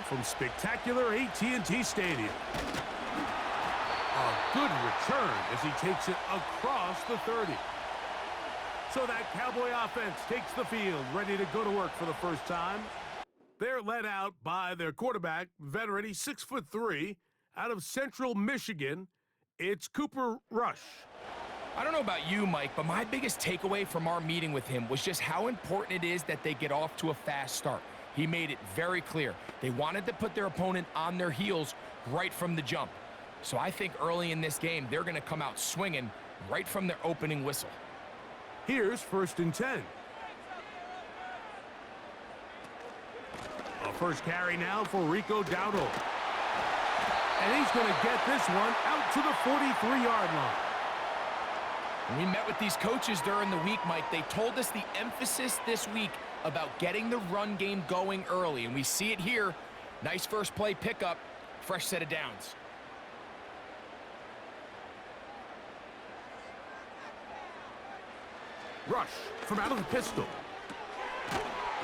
from spectacular AT&T Stadium. A good return as he takes it across the 30. So that Cowboy offense takes the field, ready to go to work for the first time. They're led out by their quarterback, veteran, he's 6'3", out of Central Michigan. It's Cooper Rush. I don't know about you, Mike, but my biggest takeaway from our meeting with him was just how important it is that they get off to a fast start. He made it very clear. They wanted to put their opponent on their heels right from the jump. So I think early in this game, they're going to come out swinging right from their opening whistle. Here's 1st and 10. A first carry now for Rico Dowdle. And he's going to get this one out to the 43-yard line. When we met with these coaches during the week, Mike, they told us the emphasis this week about getting the run game going early, and we see it here. Nice first play pickup, fresh set of downs. Rush from out of the pistol.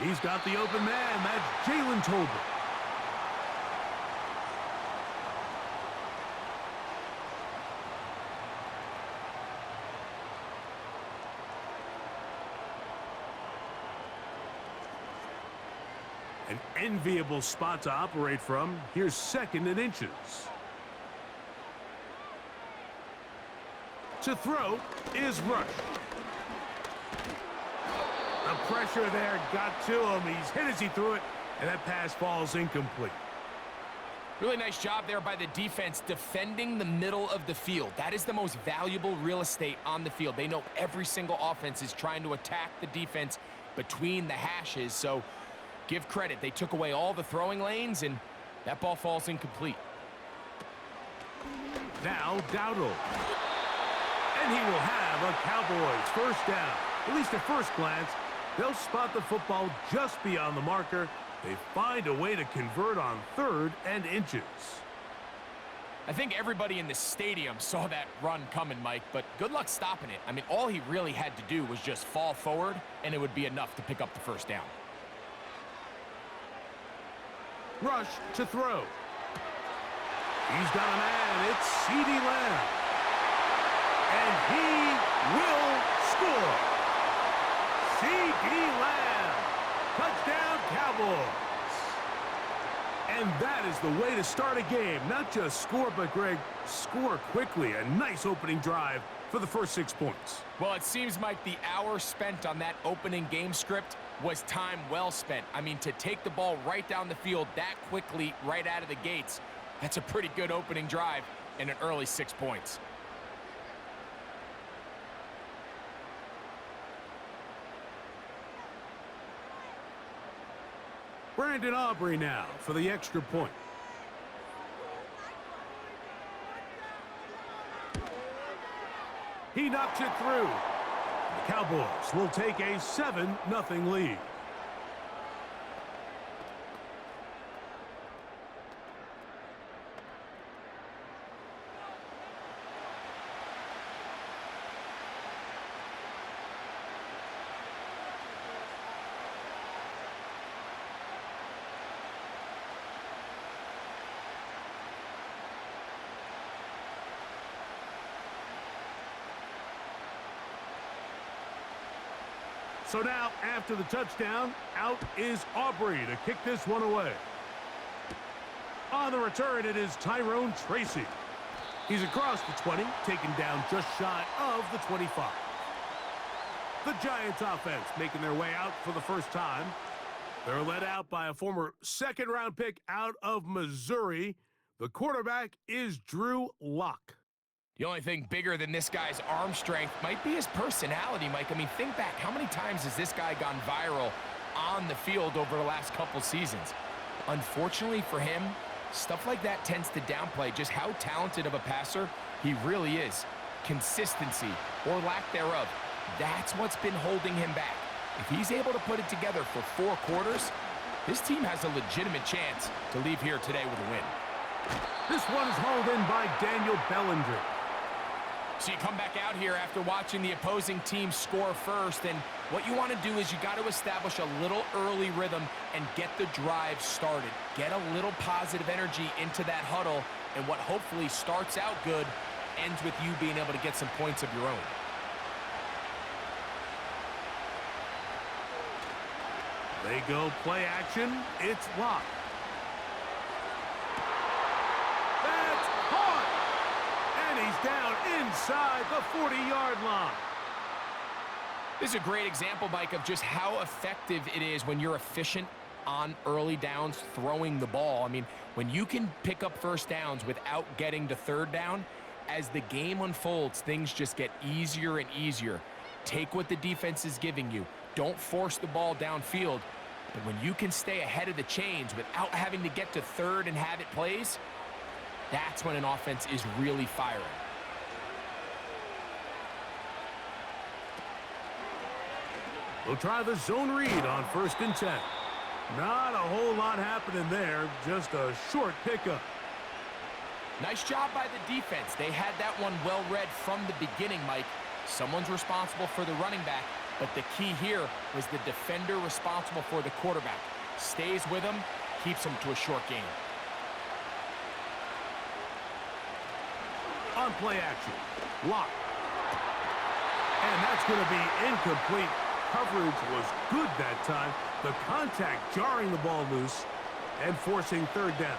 He's got the open man. That's Jalen Tolbert. An enviable spot to operate from. Here's 2nd and inches. To throw is Rush. The pressure there got to him. He's hit as he threw it, and that pass falls incomplete. Really nice job there by the defense defending the middle of the field. That is the most valuable real estate on the field. They know every single offense is trying to attack the defense between the hashes, so give credit. They took away all the throwing lanes, and that ball falls incomplete. Now Dowdle. And he will have a Cowboys first down. At least at first glance, they'll spot the football just beyond the marker. They find a way to convert on 3rd and inches. I think everybody in the stadium saw that run coming, Mike, but good luck stopping it. I mean, all he really had to do was just fall forward, and it would be enough to pick up the first down. Rush to throw. He's got a man. It's CeeDee Lamb. And he will score. CeeDee Lamb. Touchdown, Cowboys. And that is the way to start a game. Not just score, but, Greg, score quickly. A nice opening drive for the first 6 points. Well, it seems like the hour spent on that opening game script was time well spent. I mean, to take the ball right down the field that quickly right out of the gates, that's a pretty good opening drive and an early 6 points. Brandon Aubrey now for the extra point. He knocks it through. The Cowboys will take a 7-0 lead. So now, after the touchdown, out is Aubrey to kick this one away. On the return, it is Tyrone Tracy. He's across the 20, taken down just shy of the 25. The Giants offense making their way out for the first time. They're led out by a former second-round pick out of Missouri. The quarterback is Drew Lock. The only thing bigger than this guy's arm strength might be his personality, Mike. I mean, think back. How many times has this guy gone viral on the field over the last couple seasons? Unfortunately for him, stuff like that tends to downplay just how talented of a passer he really is. Consistency, or lack thereof, that's what's been holding him back. If he's able to put it together for 4 quarters, this team has a legitimate chance to leave here today with a win. This one is hauled in by Daniel Bellinger. So you come back out here after watching the opposing team score first, and What you want to do is you got to establish a little early rhythm and get the drive started. Get a little positive energy into that huddle, and what hopefully starts out good ends with you being able to get some points of your own. They go play action. It's locked. That's caught. And he's down inside the 40-yard line. This is a great example, Mike, of just how effective it is when you're efficient on early downs throwing the ball. I mean, when you can pick up first downs without getting to third down, as the game unfolds, things just get easier and easier. Take what the defense is giving you. Don't force the ball downfield. But when you can stay ahead of the chains without having to get to third and have it plays, that's when an offense is really firing. We'll try the zone read on 1st and 10. Not a whole lot happening there, just a short pickup. Nice job by the defense. They had that one well read from the beginning, Mike. Someone's responsible for the running back, but the key here was the defender responsible for the quarterback. Stays with him, keeps him to a short gain. On play action, lock. And that's going to be incomplete. Coverage was good that time. The contact jarring the ball loose and forcing third down.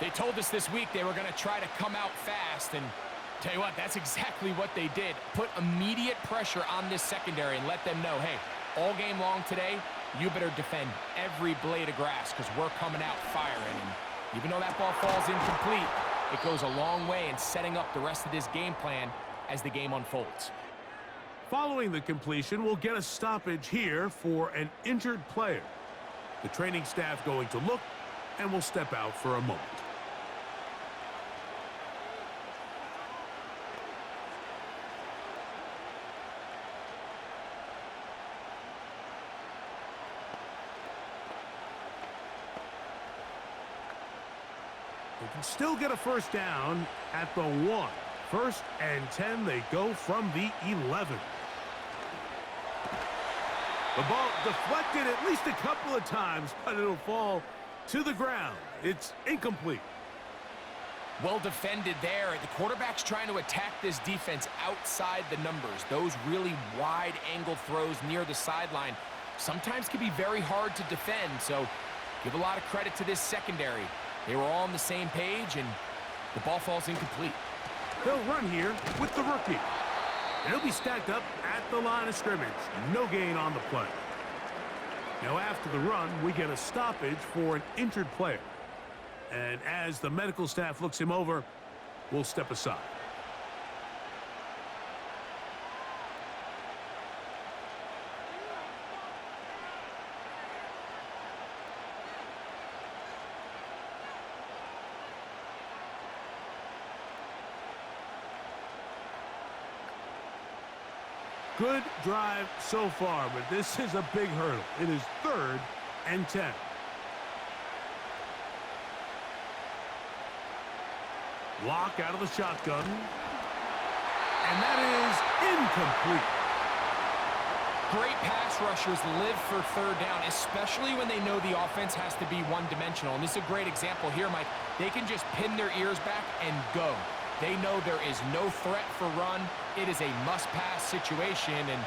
They told us this week they were going to try to come out fast, and tell you what, that's exactly what they did. Put immediate pressure on this secondary and let them know, hey, all game long today, you better defend every blade of grass because we're coming out firing. And even though that ball falls incomplete, it goes a long way in setting up the rest of this game plan as the game unfolds. Following the completion, we'll get a stoppage here for an injured player. The training staff going to look, and we'll step out for a moment. They can still get a first down at the 1. 1st and 10, they go from the 11. The ball deflected at least a couple of times, but it'll fall to the ground. It's incomplete. Well defended there. The quarterback's trying to attack this defense outside the numbers. Those really wide angle throws near the sideline sometimes can be very hard to defend, so give a lot of credit to this secondary. They were all on the same page, and the ball falls incomplete. They'll run here with the rookie. And he'll be stacked up at the line of scrimmage. No gain on the play. Now after the run, we get a stoppage for an injured player. And as the medical staff looks him over, we'll step aside. Good drive so far, but this is a big hurdle. It is 3rd and 10. Lock out of the shotgun. And that is incomplete. Great pass rushers live for third down, especially when they know the offense has to be one-dimensional. And this is a great example here, Mike. They can just pin their ears back and go. They know there is no threat for run. It is a must-pass situation, and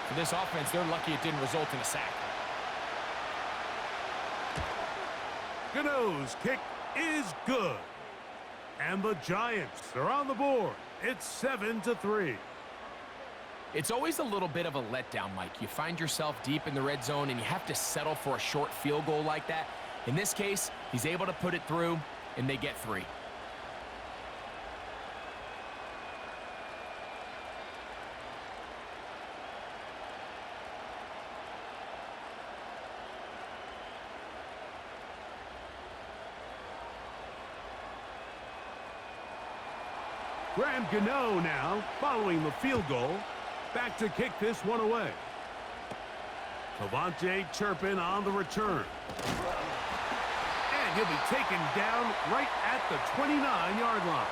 for this offense, they're lucky it didn't result in a sack. Gano's kick is good. And the Giants are on the board. It's 7-3. It's always a little bit of a letdown, Mike. You find yourself deep in the red zone, and you have to settle for a short field goal like that. In this case, he's able to put it through, and they get 3. Graham Gano now, following the field goal, back to kick this one away. Cavante Turpin on the return. And he'll be taken down right at the 29-yard line.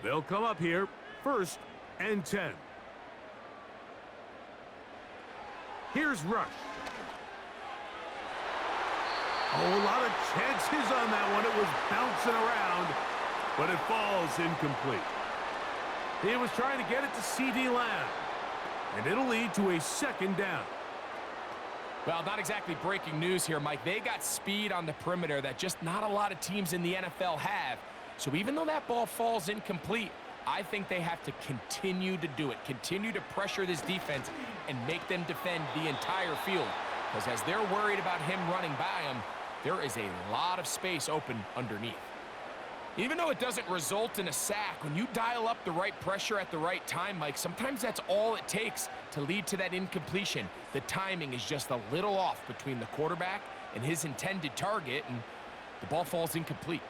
They'll come up here, 1st and 10. Here's Rush. Oh, a lot of chances on that one. It was bouncing around, but it falls incomplete. He was trying to get it to C.D. Lamb, and it'll lead to a 2nd down. Well, not exactly breaking news here, Mike. They got speed on the perimeter that just not a lot of teams in the NFL have. So even though that ball falls incomplete, I think they have to continue to do it, continue to pressure this defense and make them defend the entire field. Because as they're worried about him running by them, there is a lot of space open underneath. Even though it doesn't result in a sack, when you dial up the right pressure at the right time, Mike, sometimes that's all it takes to lead to that incompletion. The timing is just a little off between the quarterback and his intended target, and the ball falls incomplete.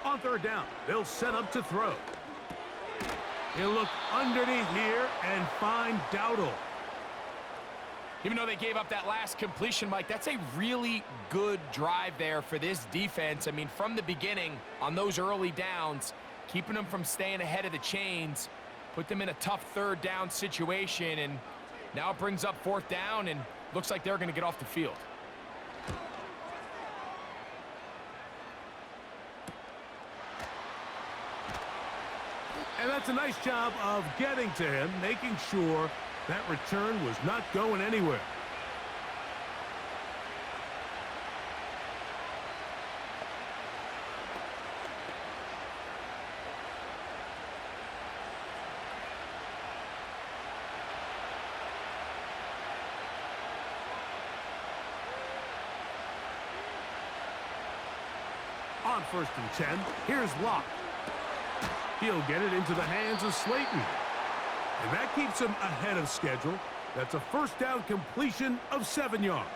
On 3rd down, they'll set up to throw. He'll look underneath here and find Dowdle. Even though they gave up that last completion, Mike, that's a really good drive there for this defense. I mean, from the beginning, on those early downs, keeping them from staying ahead of the chains, put them in a tough 3rd down situation, and now it brings up 4th down, and looks like they're going to get off the field. And that's a nice job of getting to him, making sure that return was not going anywhere. On 1st and 10, here's Locke. He'll get it into the hands of Slayton. And that keeps him ahead of schedule. That's a 1st down completion of 7 yards.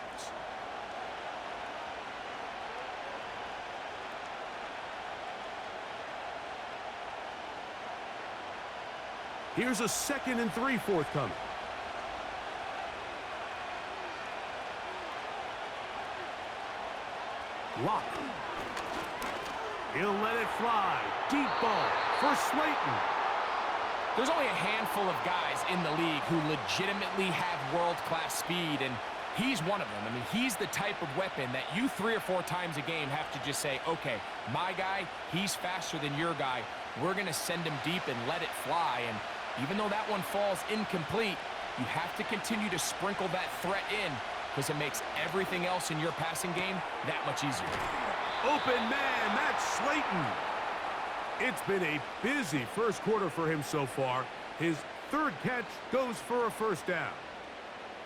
Here's a 2nd and 3 forthcoming. Locke. He'll let it fly. Deep ball for Slayton. There's only a handful of guys in the league who legitimately have world-class speed, and he's one of them. I mean, he's the type of weapon that you 3 or 4 times a game have to just say, okay, my guy, he's faster than your guy. We're going to send him deep and let it fly. And even though that one falls incomplete, you have to continue to sprinkle that threat in because it makes everything else in your passing game that much easier. Open man, that's Slayton. It's been a busy 1st quarter for him so far. His 3rd catch goes for a 1st down.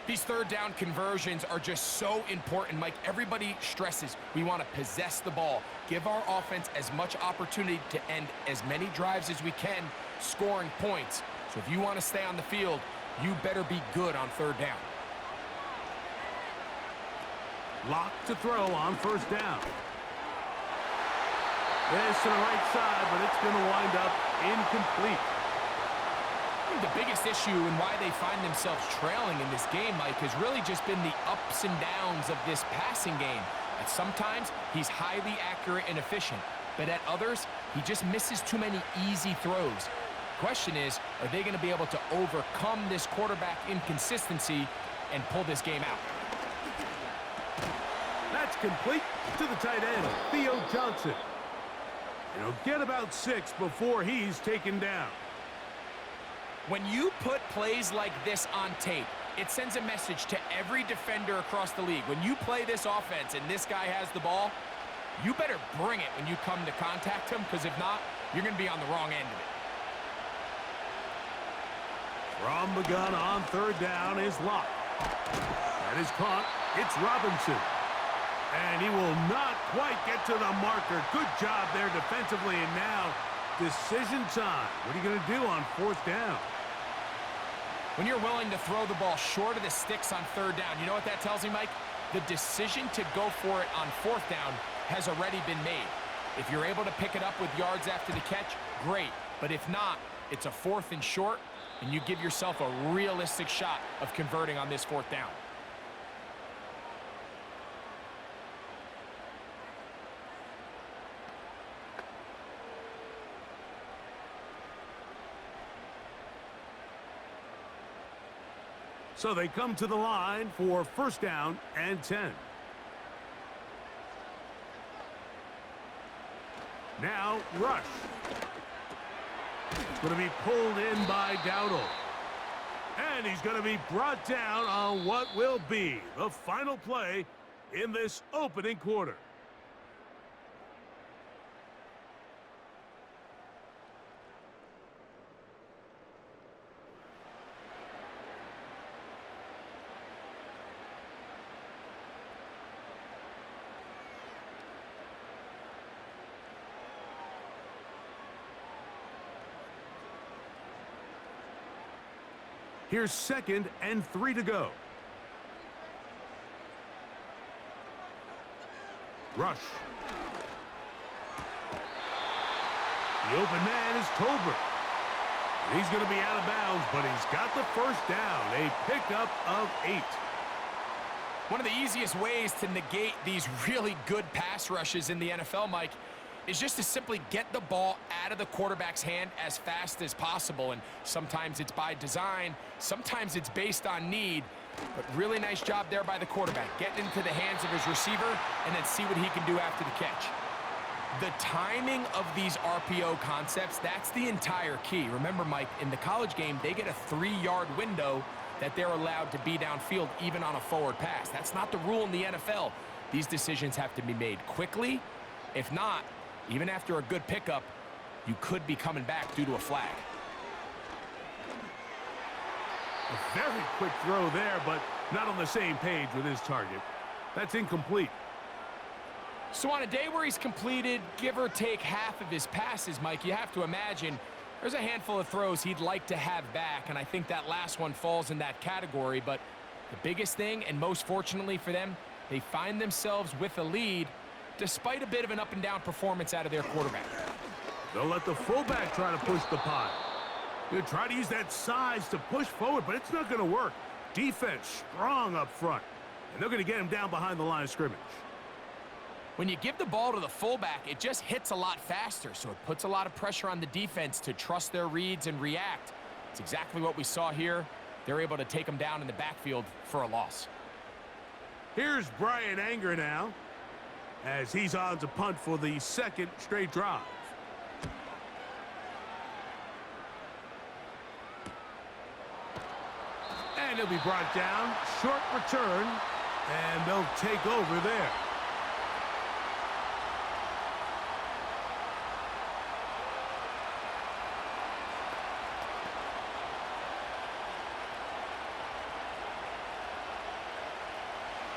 These 3rd down conversions are just so important, Mike. Everybody stresses we want to possess the ball, give our offense as much opportunity to end as many drives as we can, scoring points. So if you want to stay on the field, you better be good on 3rd down. Locke to throw on 1st down. This to the right side, but it's going to wind up incomplete. I think the biggest issue and why they find themselves trailing in this game, Mike, has really just been the ups and downs of this passing game. At sometimes, he's highly accurate and efficient, but at others, he just misses too many easy throws. Question is, are they going to be able to overcome this quarterback inconsistency and pull this game out? That's complete to the tight end, Theo Johnson. And he'll get about 6 before he's taken down. When you put plays like this on tape, it sends a message to every defender across the league. When you play this offense and this guy has the ball, you better bring it when you come to contact him, because if not, you're going to be on the wrong end of it. From the gun on 3rd down is Locke. That is caught. It's Robinson. And he will not quite get to the marker. Good job there defensively. And now, decision time. What are you going to do on 4th down? When you're willing to throw the ball short of the sticks on 3rd down, you know what that tells me, Mike? The decision to go for it on 4th down has already been made. If you're able to pick it up with yards after the catch, great. But if not, it's a 4th and short, and you give yourself a realistic shot of converting on this 4th down. So they come to the line for first down and 10. Now, rush. Going to be pulled in by Dowdle. And he's going to be brought down on what will be the final play in this opening quarter. Here's 2nd and 3 to go. Rush. The open man is Tolbert. He's going to be out of bounds, but he's got the first down. A pickup of 8. One of the easiest ways to negate these really good pass rushes in the NFL, Mike, is just to simply get the ball out of the quarterback's hand as fast as possible. And sometimes it's by design, sometimes it's based on need. But really nice job there by the quarterback. Getting into the hands of his receiver and then see what he can do after the catch. The timing of these RPO concepts, that's the entire key. Remember, Mike, in the college game, they get a 3-yard window that they're allowed to be downfield even on a forward pass. That's not the rule in the NFL. These decisions have to be made quickly. If not, even after a good pickup, you could be coming back due to a flag. A very quick throw there, but not on the same page with his target. That's incomplete. So on a day where he's completed, give or take half of his passes, Mike, you have to imagine there's a handful of throws he'd like to have back, and I think that last one falls in that category. But the biggest thing, and most fortunately for them, they find themselves with a lead despite a bit of an up-and-down performance out of their quarterback. They'll let the fullback try to push the pile. He'll try to use that size to push forward, but it's not going to work. Defense strong up front, and they're going to get him down behind the line of scrimmage. When you give the ball to the fullback, it just hits a lot faster, so it puts a lot of pressure on the defense to trust their reads and react. It's exactly what we saw here. They're able to take him down in the backfield for a loss. Here's Brian Anger now, as he's on to punt for the 2nd straight drive. And he'll be brought down. Short return, and they'll take over there.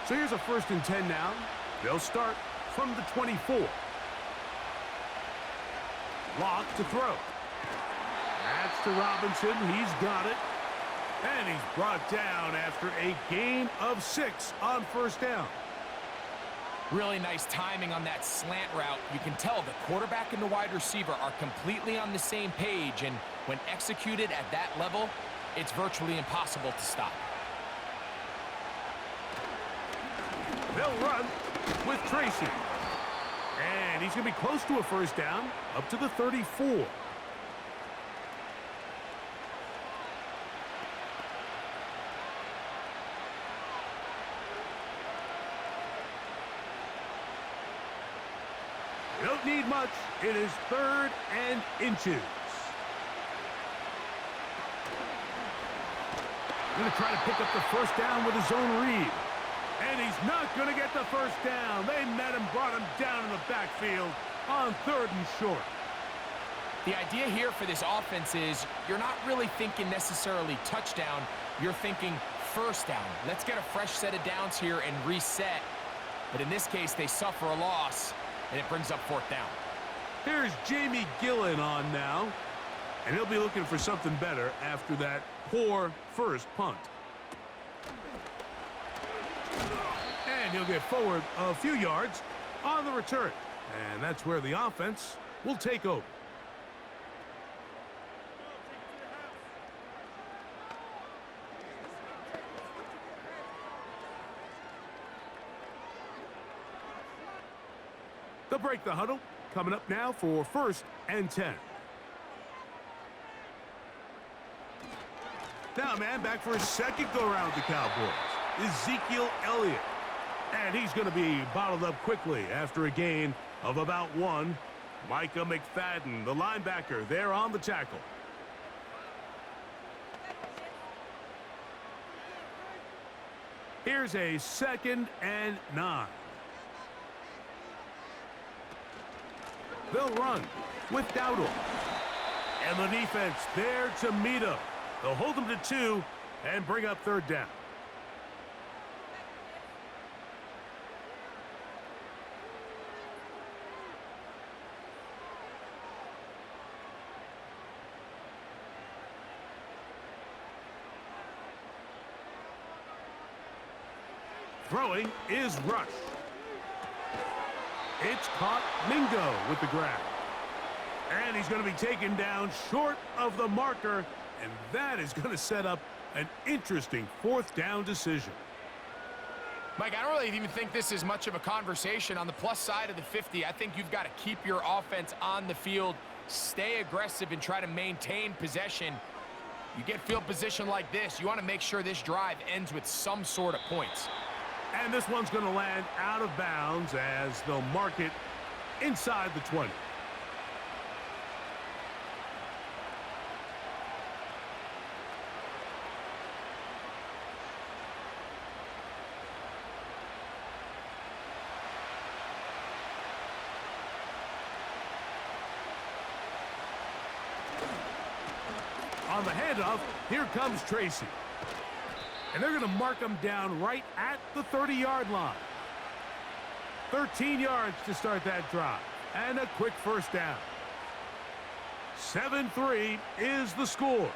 So here's a 1st and 10 now. They'll start from the 24. Lock to throw. That's to Robinson. He's got it. And he's brought down after a gain of 6 on first down. Really nice timing on that slant route. You can tell the quarterback and the wide receiver are completely on the same page, and when executed at that level, it's virtually impossible to stop. They'll run with Tracy. And he's going to be close to a first down, up to the 34. You don't need much. It is 3rd and inches. Going to try to pick up the first down with his own read. And he's not going to get the first down. They met him, brought him down in the backfield on 3rd and short. The idea here for this offense is you're not really thinking necessarily touchdown. You're thinking first down. Let's get a fresh set of downs here and reset. But in this case, they suffer a loss, and it brings up 4th down. Here's Jamie Gillen on now. And he'll be looking for something better after that poor first punt. And he'll get forward a few yards on the return. And that's where the offense will take over. They'll break the huddle. Coming up now for 1st and 10. Now, man, back for his second go-around with the Cowboys. Ezekiel Elliott. And he's going to be bottled up quickly after a gain of about 1. Micah McFadden, the linebacker, there on the tackle. Here's a 2nd and 9. They'll run with Dowdle. And the defense there to meet him. They'll hold them to 2 and bring up 3rd down. Throwing is Rush. It's caught. Mingo with the grab. And he's going to be taken down short of the marker, and that is going to set up an interesting 4th down decision. Mike, I don't really even think this is much of a conversation. On the plus side of the 50, I think you've got to keep your offense on the field, stay aggressive, and try to maintain possession. You get field position like this, you want to make sure this drive ends with some sort of points. And this one's going to land out of bounds as they'll mark it inside the 20. On the handoff, here comes Tracy. And they're going to mark him down right at the 30-yard line. 13 yards to start that drive. And a quick 1st down. 7-3 is the score.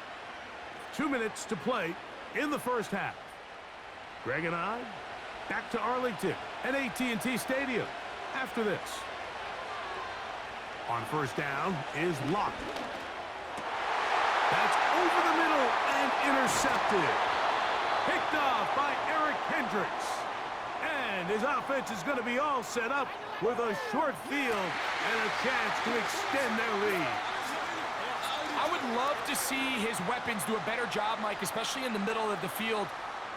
2 minutes to play in the 1st half. Greg and I back to Arlington at AT&T Stadium after this. On 1st down is Locke. That's over the middle and intercepted. Picked off by Eric Hendricks. And his offense is going to be all set up with a short field and a chance to extend their lead. I would love to see his weapons do a better job, Mike, especially in the middle of the field,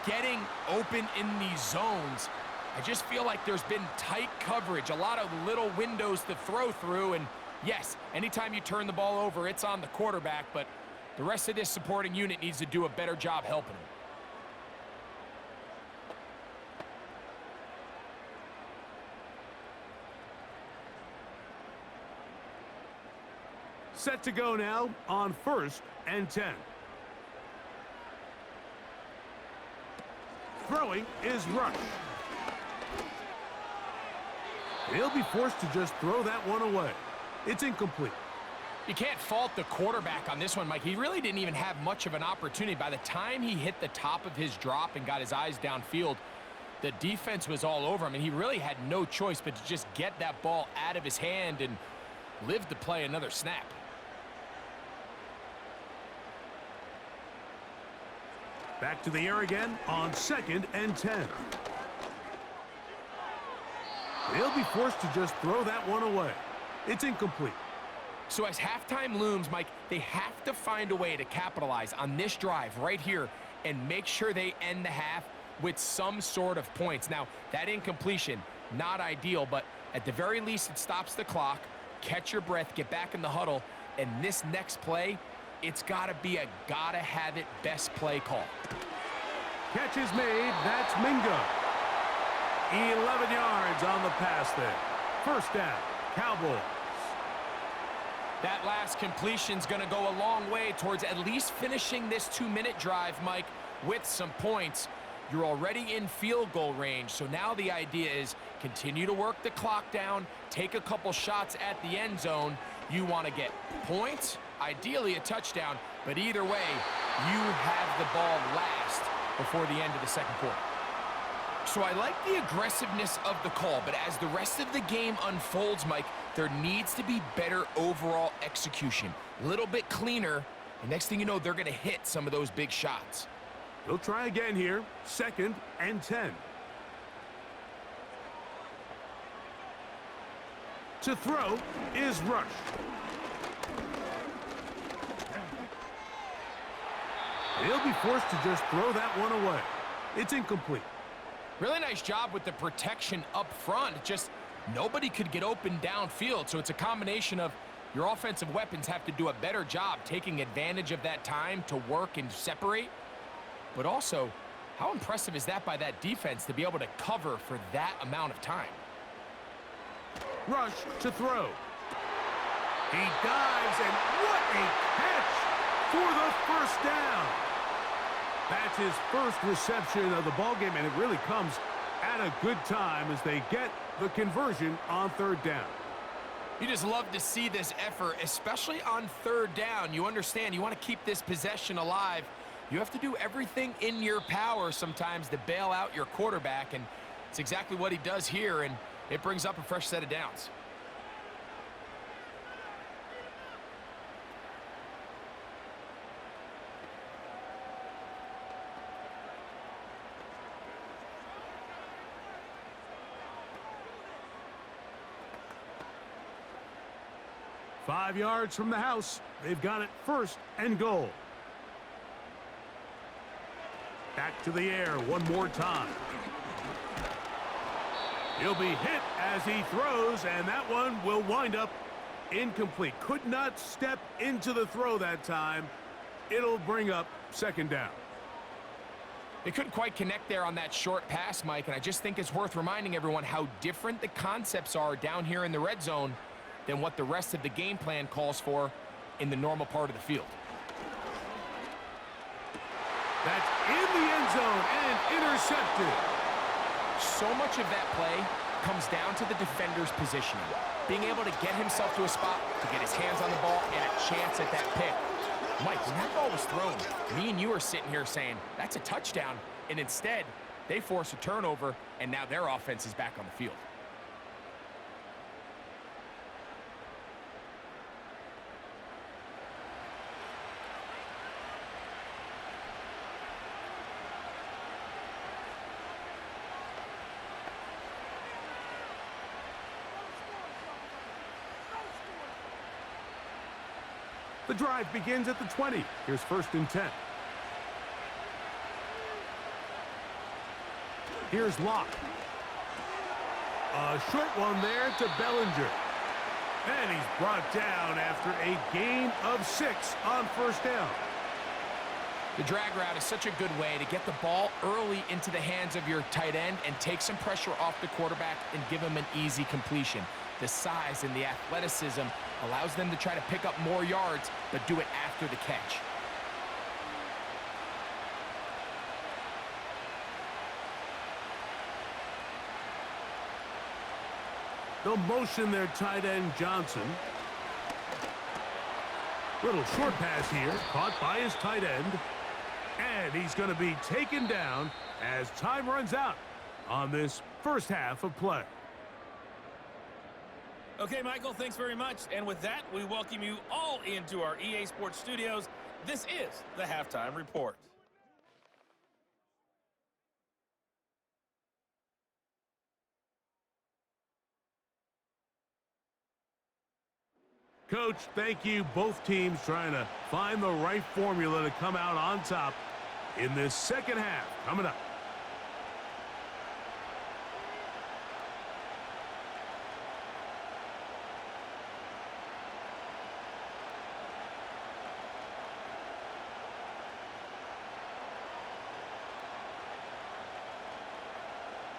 getting open in these zones. I just feel like there's been tight coverage, a lot of little windows to throw through. And yes, anytime you turn the ball over, it's on the quarterback, but the rest of this supporting unit needs to do a better job helping him. Set to go now on 1st and 10. Throwing is Rush. He'll be forced to just throw that one away. It's incomplete. You can't fault the quarterback on this one, Mike. He really didn't even have much of an opportunity. By the time he hit the top of his drop and got his eyes downfield, the defense was all over him, and he really had no choice but to just get that ball out of his hand and live to play another snap. Back to the air again on 2nd and 10. They'll be forced to just throw that one away. It's incomplete. So as halftime looms, Mike, they have to find a way to capitalize on this drive right here and make sure they end the half with some sort of points. Now, that incompletion, not ideal, but at the very least, it stops the clock. Catch your breath, get back in the huddle, and this next play, it's got to be a gotta-have-it best play call. Catch is made. That's Mingo. 11 yards on the pass there. 1st down, Cowboys. That last completion's going to go a long way towards at least finishing this 2-minute drive, Mike, with some points. You're already in field goal range, so now the idea is continue to work the clock down, take a couple shots at the end zone. You want to get points, ideally a touchdown, but either way, you have the ball last before the end of the 2nd quarter. So I like the aggressiveness of the call, but as the rest of the game unfolds, Mike, there needs to be better overall execution. A little bit cleaner, and next thing you know, they're going to hit some of those big shots. He'll try again here, 2nd and 10. To throw is Rush. He'll be forced to just throw that one away. It's incomplete. Really nice job with the protection up front. Just nobody could get open downfield, so it's a combination of your offensive weapons have to do a better job taking advantage of that time to work and separate. But also, how impressive is that by that defense to be able to cover for that amount of time? Rush to throw. He dives, and what a catch for the first down. That's his first reception of the ballgame, and it really comes at a good time as they get the conversion on third down. You just love to see this effort, especially on third down. You understand, you want to keep this possession alive. You have to do everything in your power sometimes to bail out your quarterback, and it's exactly what he does here, and it brings up a fresh set of downs. Five yards from the house. They've got it first and goal. Back to the air one more time. He'll be hit as he throws, and that one will wind up incomplete. Could not step into the throw that time. It'll bring up second down. They couldn't quite connect there on that short pass, Mike, and I just think it's worth reminding everyone how different the concepts are down here in the red zone than what the rest of the game plan calls for in the normal part of the field. That's in the end zone and intercepted. So much of that play comes down to the defender's positioning, being able to get himself to a spot to get his hands on the ball and a chance at that pick. Mike, when that ball was thrown, me and you are sitting here saying, that's a touchdown, and instead, they force a turnover, and now their offense is back on the field. The drive begins at the 20. Here's first and 10. Here's Locke. A short one there to Bellinger. And he's brought down after a gain of 6 on first down. The drag route is such a good way to get the ball early into the hands of your tight end and take some pressure off the quarterback and give him an easy completion. The size and the athleticism allows them to try to pick up more yards, but do it after the catch. They'll motion their tight end Johnson. Little short pass here, caught by his tight end. And he's going to be taken down as time runs out on this first half of play. Okay, Michael, thanks very much. And with that, we welcome you all into our EA Sports Studios. This is the Halftime Report. Coach, thank you. Both teams trying to find the right formula to come out on top in this second half coming up.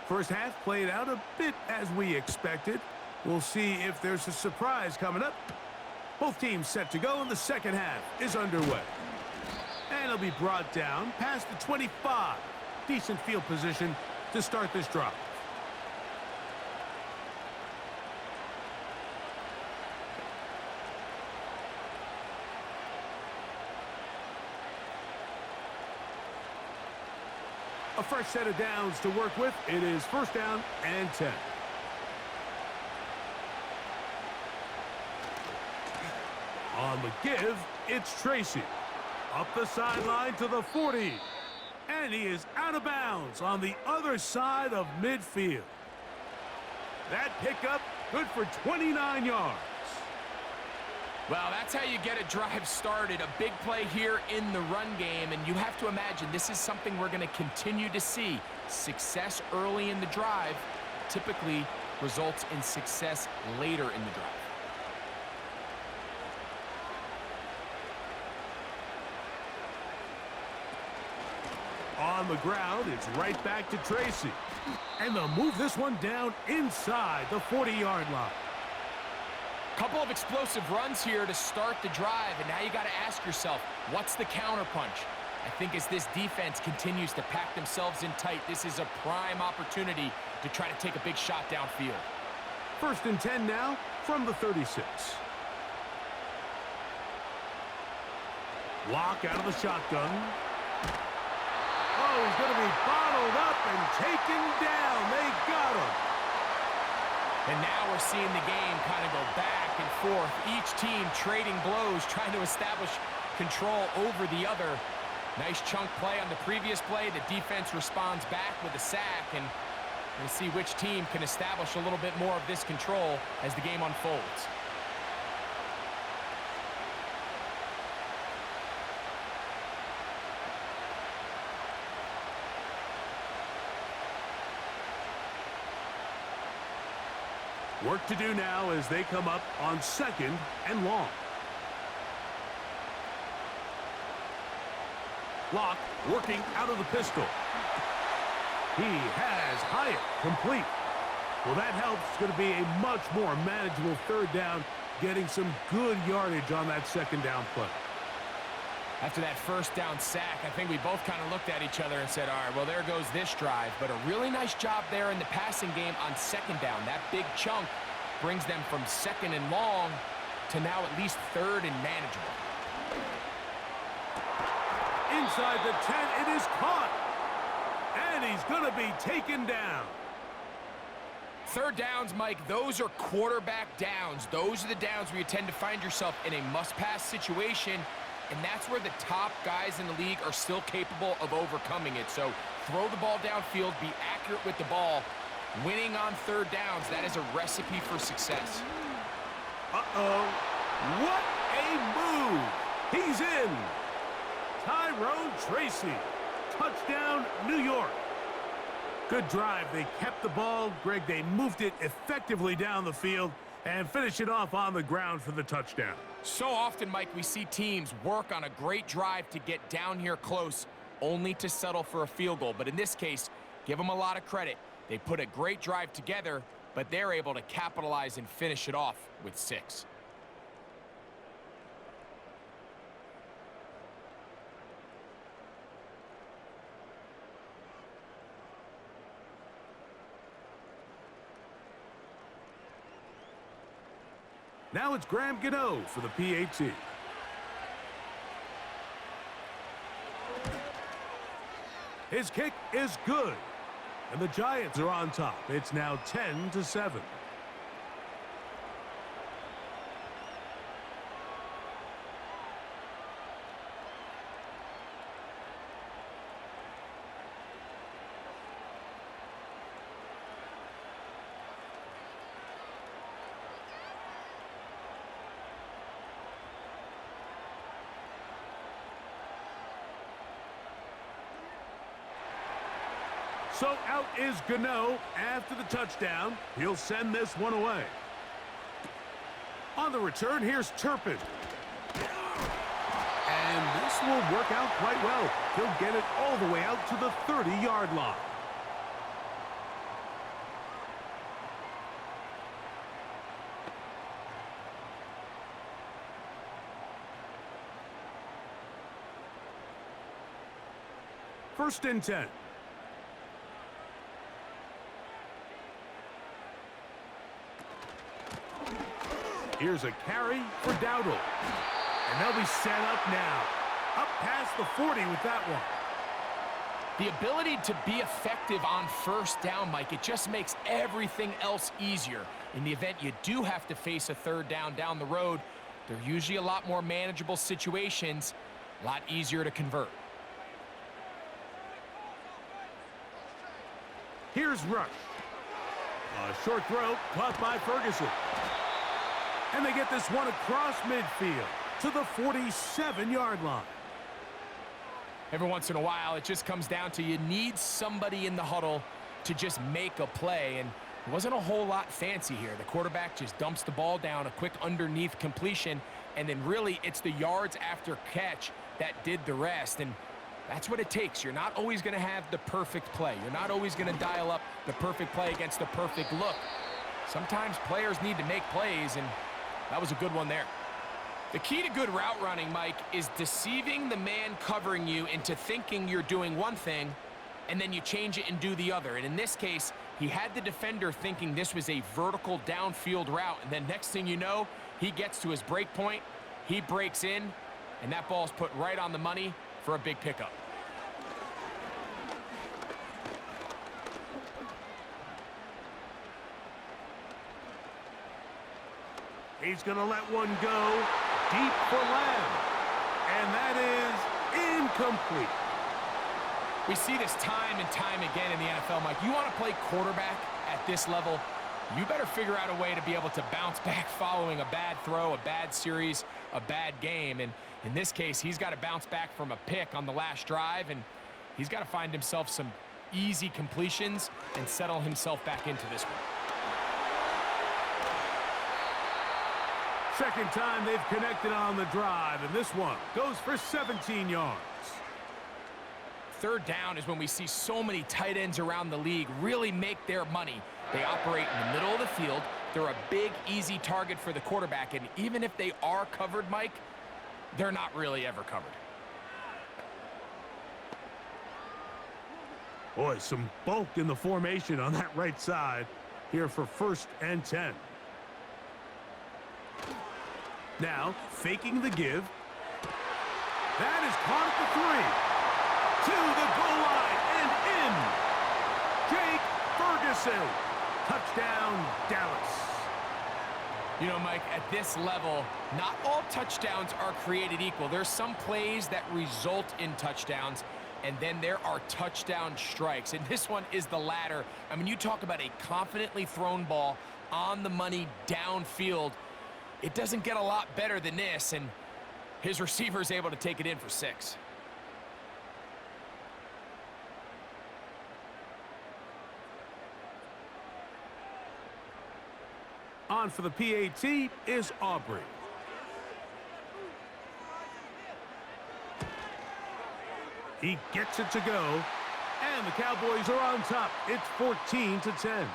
First half played out a bit as we expected. We'll see if there's a surprise coming up. Both teams set to go, and the second half is underway. And it'll be brought down past the 25. Decent field position to start this drive. A fresh set of downs to work with. It is first down and 10. On the give, it's Tracy. Up the sideline to the 40. And he is out of bounds on the other side of midfield. That pickup good for 29 yards. Well, that's how you get a drive started. A big play here in the run game, and you have to imagine this is something we're going to continue to see. Success early in the drive typically results in success later in the drive. On the ground, it's right back to Tracy. And they'll move this one down inside the 40-yard line. Couple of explosive runs here to start the drive, and now you got to ask yourself, what's the counterpunch? I think as this defense continues to pack themselves in tight, this is a prime opportunity to try to take a big shot downfield. 1st and 10 now from the 36. Lock out of the shotgun. Oh, he's going to be bottled up and taken down. They got him. And now we're seeing the game kind of go back and forth. Each team trading blows, trying to establish control over the other. Nice chunk play on the previous play. The defense responds back with a sack, and we'll see which team can establish a little bit more of this control as the game unfolds. Work to do now as they come up on 2nd and long. Lock working out of the pistol. He has Hyatt complete. Well, that helps. It's going to be a much more manageable 3rd down, getting some good yardage on that 2nd down play. After that 1st down sack, I think we both kind of looked at each other and said, all right, well, there goes this drive. But a really nice job there in the passing game on 2nd down. That big chunk brings them from 2nd and long to now at least 3rd and manageable. Inside the 10, it is caught. And he's going to be taken down. 3rd downs, Mike, those are quarterback downs. Those are the downs where you tend to find yourself in a must-pass situation. And that's where the top guys in the league are still capable of overcoming it. So throw the ball downfield, be accurate with the ball. Winning on 3rd downs, that is a recipe for success. Uh-oh. What a move. He's in. Tyrone Tracy. Touchdown, New York. Good drive. They kept the ball. Greg, they moved it effectively down the field and finish it off on the ground for the touchdown. So often, Mike, we see teams work on a great drive to get down here close, only to settle for a field goal. But in this case, give them a lot of credit. They put a great drive together, but they're able to capitalize and finish it off with 6. Now it's Graham Gano for the PAT. His kick is good. And the Giants are on top. It's now 10-7. So out is Gano after the touchdown. He'll send this one away. On the return, here's Turpin. And this will work out quite well. He'll get it all the way out to the 30-yard line. First and 10. Here's a carry for Dowdle. And they'll be set up now. Up past the 40 with that one. The ability to be effective on 1st down, Mike, it just makes everything else easier. In the event you do have to face a 3rd down the road, they're usually a lot more manageable situations, a lot easier to convert. Here's Rush. A short throw caught by Ferguson. And they get this one across midfield to the 47-yard line. Every once in a while, it just comes down to you need somebody in the huddle to just make a play, and it wasn't a whole lot fancy here. The quarterback just dumps the ball down, a quick underneath completion, and then really it's the yards after catch that did the rest, and that's what it takes. You're not always going to have the perfect play. You're not always going to dial up the perfect play against the perfect look. Sometimes players need to make plays, and that was a good one there. The key to good route running, Mike, is deceiving the man covering you into thinking you're doing one thing, and then you change it and do the other. And in this case, he had the defender thinking this was a vertical downfield route, and then next thing you know, he gets to his break point, he breaks in, and that ball's put right on the money for a big pickup. He's going to let one go deep for Lamb. And that is incomplete. We see this time and time again in the NFL, Mike. You want to play quarterback at this level, you better figure out a way to be able to bounce back following a bad throw, a bad series, a bad game. And in this case, he's got to bounce back from a pick on the last drive, and he's got to find himself some easy completions and settle himself back into this one. Second time they've connected on the drive, and this one goes for 17 yards. Third down is when we see so many tight ends around the league really make their money. They operate in the middle of the field. They're a big, easy target for the quarterback, and even if they are covered, Mike, they're not really ever covered. Boy, some bulk in the formation on that right side here for 1st and 10. Now, faking the give. That is caught at the 3. To the goal line and in. Jake Ferguson. Touchdown, Dallas. You know, Mike, at this level, not all touchdowns are created equal. There's some plays that result in touchdowns, and then there are touchdown strikes. And this one is the latter. I mean, you talk about a confidently thrown ball on the money downfield. It doesn't get a lot better than this, and his receiver's able to take it in for 6. On for the PAT is Aubrey. He gets it to go, and the Cowboys are on top. It's 14-10.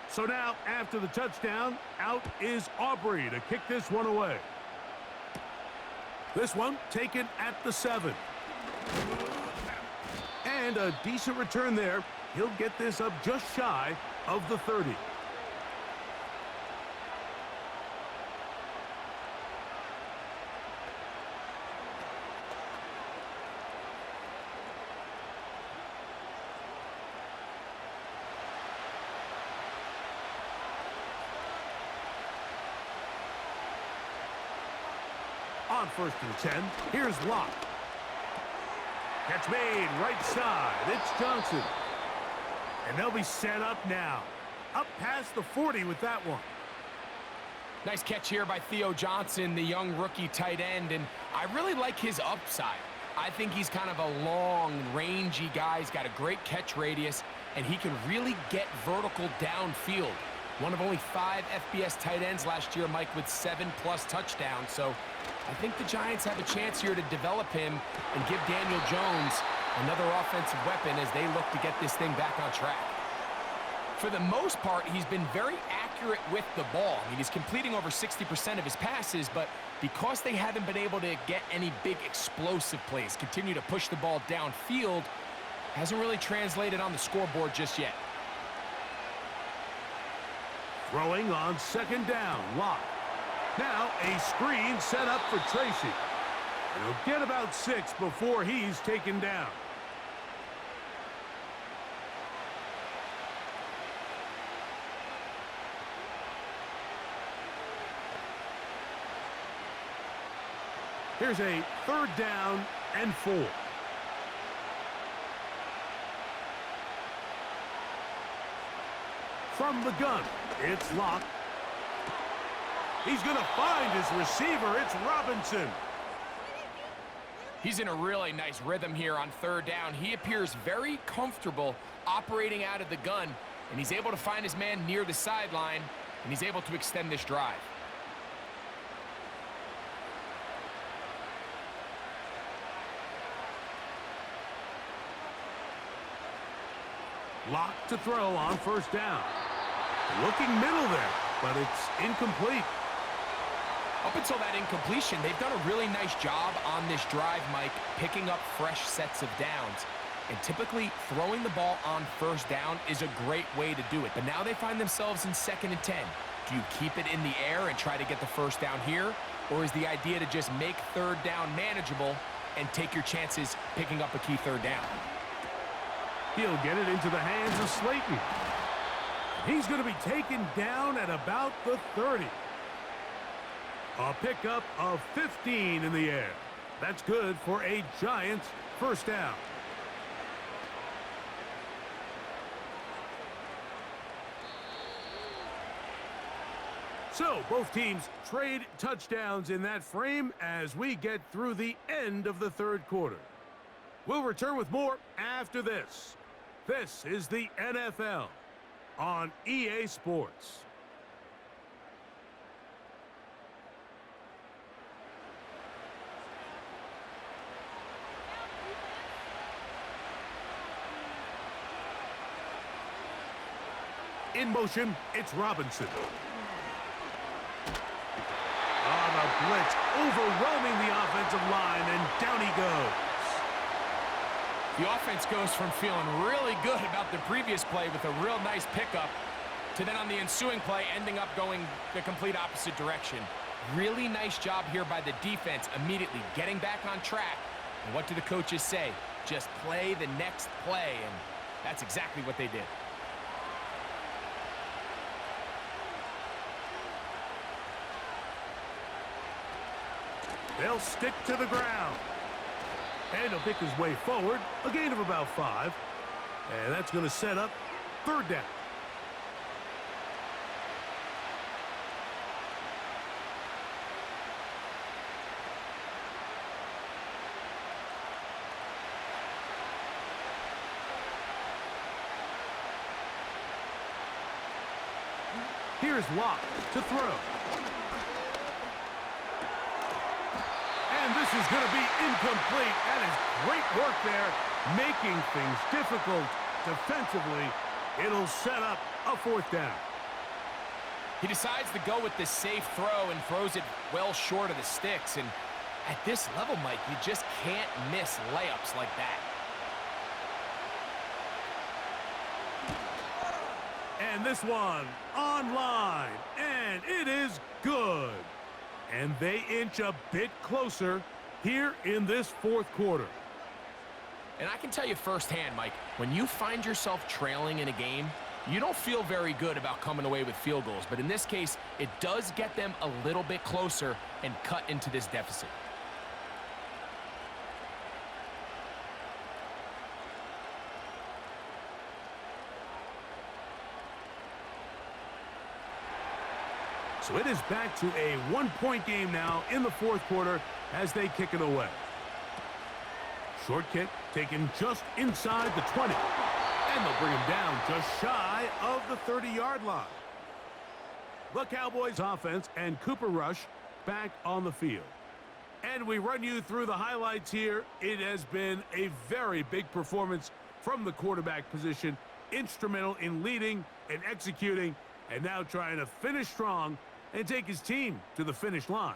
So now, after the touchdown, out is Aubrey to kick this one away. This one taken at the 7. And a decent return there. He'll get this up just shy of the 30. On 1st and 10, here's Locke. Catch made, right side, it's Johnson. And they'll be set up now. Up past the 40 with that one. Nice catch here by Theo Johnson, the young rookie tight end, and I really like his upside. I think he's kind of a long, rangy guy. He's got a great catch radius, and he can really get vertical downfield. One of only 5 FBS tight ends last year, Mike, with 7+ touchdowns. So I think the Giants have a chance here to develop him and give Daniel Jones another offensive weapon as they look to get this thing back on track. For the most part, he's been very accurate with the ball. I mean, he's completing over 60% of his passes, but because they haven't been able to get any big explosive plays, continue to push the ball downfield, hasn't really translated on the scoreboard just yet. Throwing on 2nd down, Locke. Now a screen set up for Tracy. And he'll get about 6 before he's taken down. Here's a 3rd down and 4. From the gun, it's locked. He's going to find his receiver. It's Robinson. He's in a really nice rhythm here on 3rd down. He appears very comfortable operating out of the gun, and he's able to find his man near the sideline, and he's able to extend this drive. Locked to throw on 1st down. Looking middle there, but it's incomplete. Up until that incompletion, they've done a really nice job on this drive, Mike, picking up fresh sets of downs. And typically, throwing the ball on 1st down is a great way to do it. But now they find themselves in 2nd and 10. Do you keep it in the air and try to get the 1st down here? Or is the idea to just make 3rd down manageable and take your chances picking up a key 3rd down? He'll get it into the hands of Slayton. He's going to be taken down at about the 30. A pickup of 15 in the air. That's good for a Giants 1st down. So, both teams trade touchdowns in that frame as we get through the end of the 3rd quarter. We'll return with more after this. This is the NFL on EA Sports. In motion, it's Robinson. On a blitz, overwhelming the offensive line, and down he goes. The offense goes from feeling really good about the previous play with a real nice pickup to then on the ensuing play ending up going the complete opposite direction. Really nice job here by the defense immediately getting back on track. And what do the coaches say? Just play the next play, and that's exactly what they did. They'll stick to the ground. And he'll pick his way forward, a gain of about 5. And that's going to set up 3rd down. Here's Locke to throw. And this is going to be incomplete. That is great work there, making things difficult defensively. It'll set up a 4th down. He decides to go with this safe throw and throws it well short of the sticks. And at this level, Mike, you just can't miss layups like that. And this one online, and it is good. And they inch a bit closer here in this 4th quarter. And I can tell you firsthand, Mike, when you find yourself trailing in a game, you don't feel very good about coming away with field goals. But in this case, it does get them a little bit closer and cut into this deficit. So it is back to a 1-point game now in the 4th quarter as they kick it away. Short kick taken just inside the 20. And they'll bring him down just shy of the 30-yard line. The Cowboys offense and Cooper Rush back on the field. And we run you through the highlights here. It has been a very big performance from the quarterback position. Instrumental in leading and executing, and now trying to finish strong and take his team to the finish line.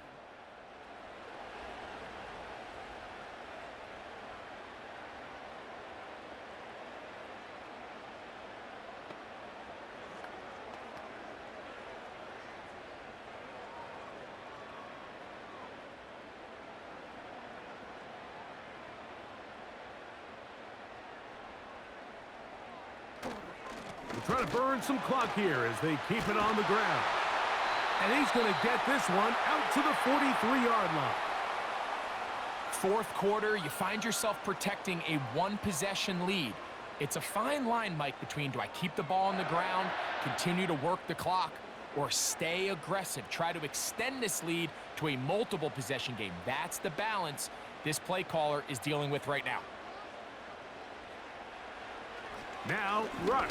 trying to burn some clock here as they keep it on the ground. And he's going to get this one out to the 43-yard line. Fourth quarter, you find yourself protecting a one-possession lead. It's a fine line, Mike, between do I keep the ball on the ground, continue to work the clock, or stay aggressive, try to extend this lead to a multiple possession game. That's the balance this play caller is dealing with right now. Now, rush.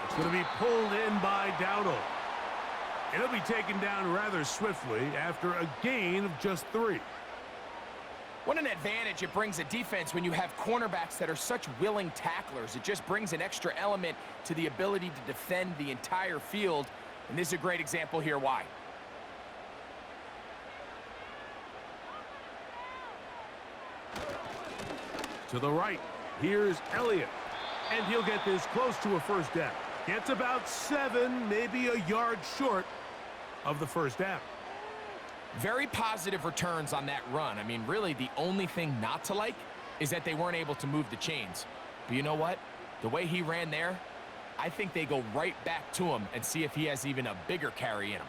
It's going to be pulled in by Dowdle. It'll be taken down rather swiftly after a gain of just 3. What an advantage it brings a defense when you have cornerbacks that are such willing tacklers. It just brings an extra element to the ability to defend the entire field. And this is a great example here why. To the right, here's Elliott. And he'll get this close to a first down. Gets about 7, maybe a yard short of the first down. Very positive returns on that run. I mean, really, the only thing not to like is that they weren't able to move the chains. But you know what? The way he ran there, I think they go right back to him and see if he has even a bigger carry in him.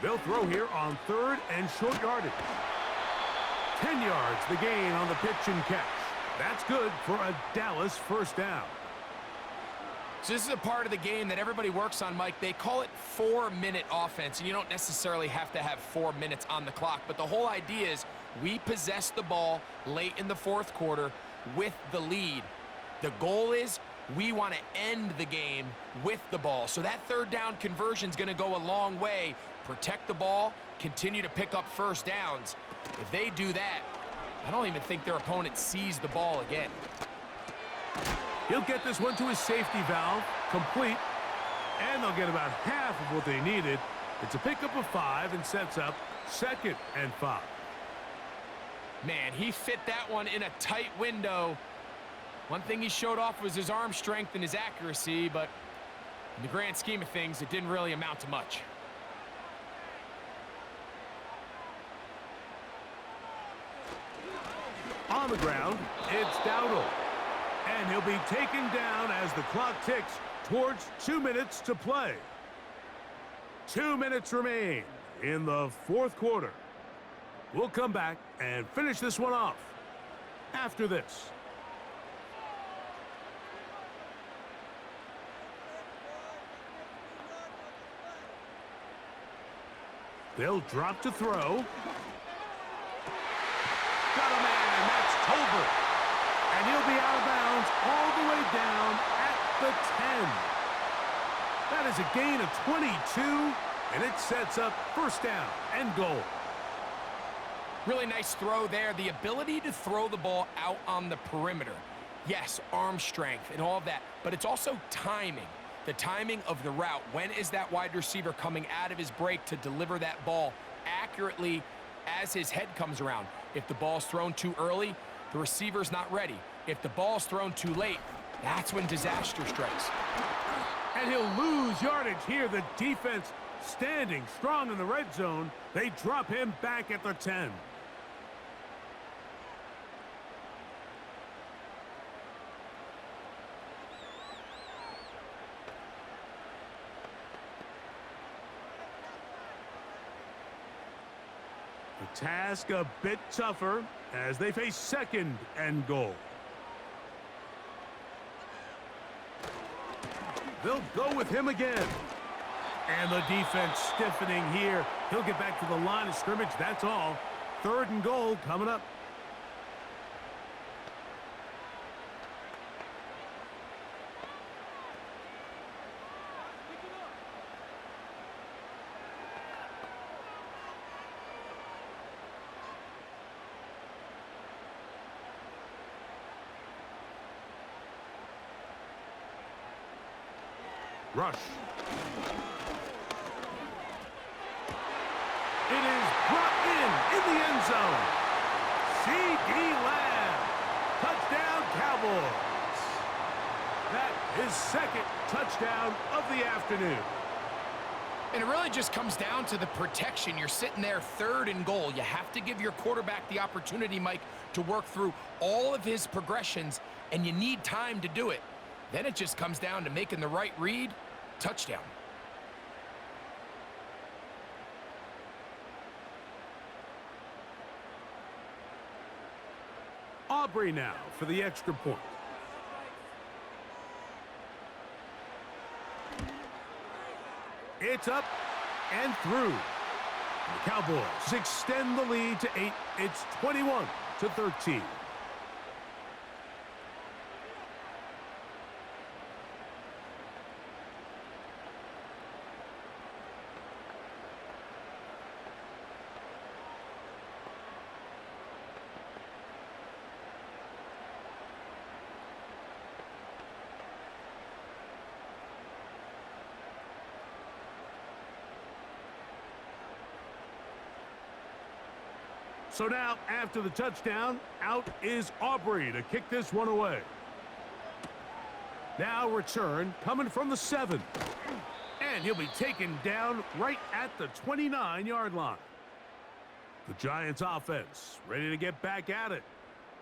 They'll throw here on 3rd and short yardage. 10 yards the gain on the pitch and catch. That's good for a Dallas first down. So this is a part of the game that everybody works on, Mike. They call it 4-minute offense, and you don't necessarily have to have 4 minutes on the clock. But the whole idea is we possess the ball late in the fourth quarter with the lead. The goal is we want to end the game with the ball. So that third down conversion is going to go a long way. Protect the ball, continue to pick up first downs. If they do that, I don't even think their opponent sees the ball again. He'll get this one to his safety valve, complete, and they'll get about half of what they needed. It's a pickup of 5 and sets up 2nd and 5. Man, he fit that one in a tight window. One thing he showed off was his arm strength and his accuracy, but in the grand scheme of things, it didn't really amount to much. On the ground, it's Dowdle. And he'll be taken down as the clock ticks towards 2 minutes to play. 2 minutes remain in the fourth quarter. We'll come back and finish this one off after this. They'll drop to throw. Got a man, that's Tolbert. And he'll be out of bounds all the way down at the 10. That is a gain of 22, and it sets up first down and goal. Really nice throw there. The ability to throw the ball out on the perimeter. Yes, arm strength and all of that, but it's also timing. The timing of the route. When is that wide receiver coming out of his break to deliver that ball accurately as his head comes around? If the ball's thrown too early, the receiver's not ready. If the ball's thrown too late, that's when disaster strikes. And he'll lose yardage here. The defense standing strong in the red zone. They drop him back at the 10. The task a bit tougher as they face 2nd and goal. They'll go with him again. And the defense stiffening here. He'll get back to the line of scrimmage, that's all. 3rd and goal coming up. Rush. It is brought in the end zone. C.D. Lamb. Touchdown, Cowboys. That is 2nd touchdown of the afternoon. And it really just comes down to the protection. You're sitting there 3rd and goal. You have to give your quarterback the opportunity, Mike, to work through all of his progressions and you need time to do it. Then it just comes down to making the right read. Touchdown. Aubrey now for the extra point. It's up and through. The Cowboys extend the lead to 8. It's 21-13. So now, after the touchdown, out is Aubrey to kick this one away. Now return coming from the 7. And he'll be taken down right at the 29-yard line. The Giants offense ready to get back at it.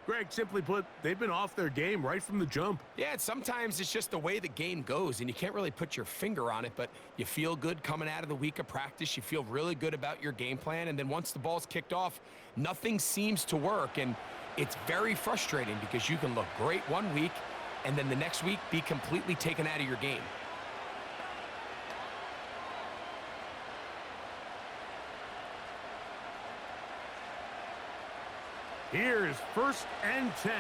Greg, simply put, they've been off their game right from the jump. Yeah, and sometimes it's just the way the game goes, and you can't really put your finger on it, but you feel good coming out of the week of practice. You feel really good about your game plan, and then once the ball's kicked off, nothing seems to work, and it's very frustrating because you can look great one week, and then the next week be completely taken out of your game. Here's 1st and 10.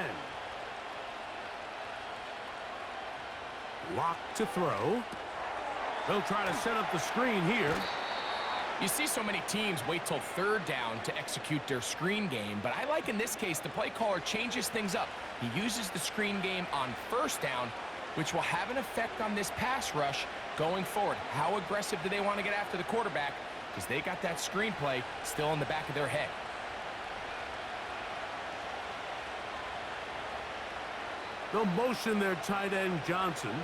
Lock to throw. They'll try to set up the screen here. You see so many teams wait till 3rd down to execute their screen game, but I like in this case the play caller changes things up. He uses the screen game on 1st down, which will have an effect on this pass rush going forward. How aggressive do they want to get after the quarterback? Because they got that screen play still in the back of their head. They'll motion their tight end Johnson.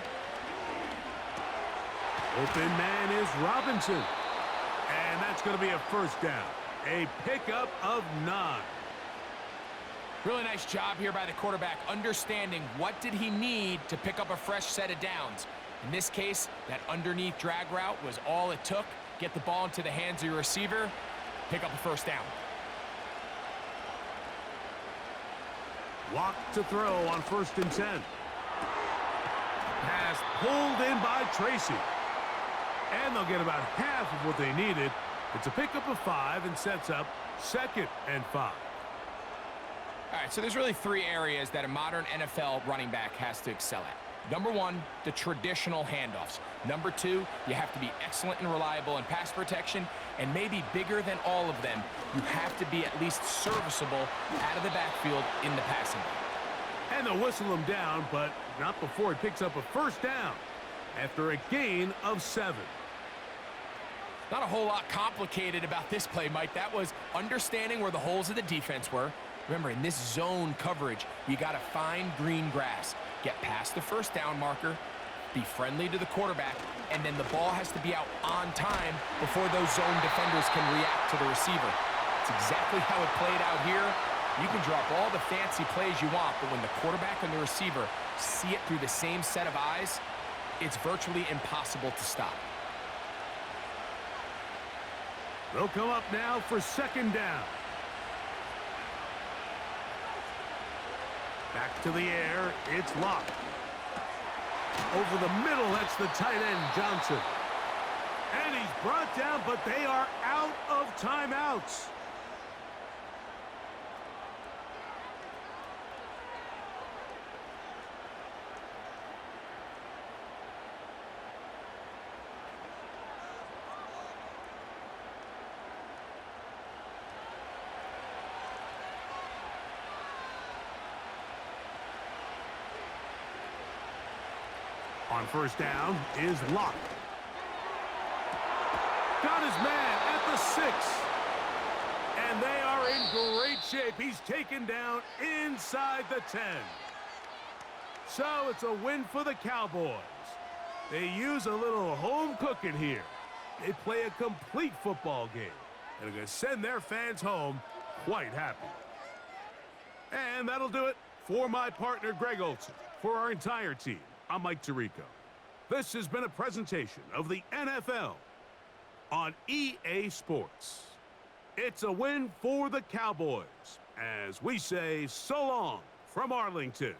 Open man is Robinson. And that's going to be a 1st down. A pickup of 9. Really nice job here by the quarterback, understanding what did he need to pick up a fresh set of downs. In this case, that underneath drag route was all it took. Get the ball into the hands of your receiver, pick up a 1st down. Lock to throw on 1st and 10. Pass pulled in by Tracy. And they'll get about half of what they needed. It's a pickup of 5 and sets up 2nd and 5. All right, so there's really 3 areas that a modern NFL running back has to excel at. Number 1, the traditional handoffs. Number 2, you have to be excellent and reliable in pass protection. And maybe bigger than all of them, you have to be at least serviceable out of the backfield in the passing game. And they'll whistle him down, but not before he picks up a 1st down after a gain of 7. Not a whole lot complicated about this play, Mike. That was understanding where the holes of the defense were. Remember, in this zone coverage, you got to find green grass. Get past the 1st down marker, be friendly to the quarterback, and then the ball has to be out on time before those zone defenders can react to the receiver. It's exactly how it played out here. You can drop all the fancy plays you want, but when the quarterback and the receiver see it through the same set of eyes, it's virtually impossible to stop. They'll come up now for 2nd down. Back to the air, it's locked. Over the middle, that's the tight end, Johnson. And he's brought down, but they are out of timeouts. On 1st down is Locke. Got his man at the 6. And they are in great shape. He's taken down inside the 10. So it's a win for the Cowboys. They use a little home cooking here. They play a complete football game. And are going to send their fans home quite happy. And that'll do it For my partner, Greg Olson, for our entire team, I'm Mike Tirico. This has been a presentation of the NFL on EA Sports. It's a win for the Cowboys, as we say so long from Arlington.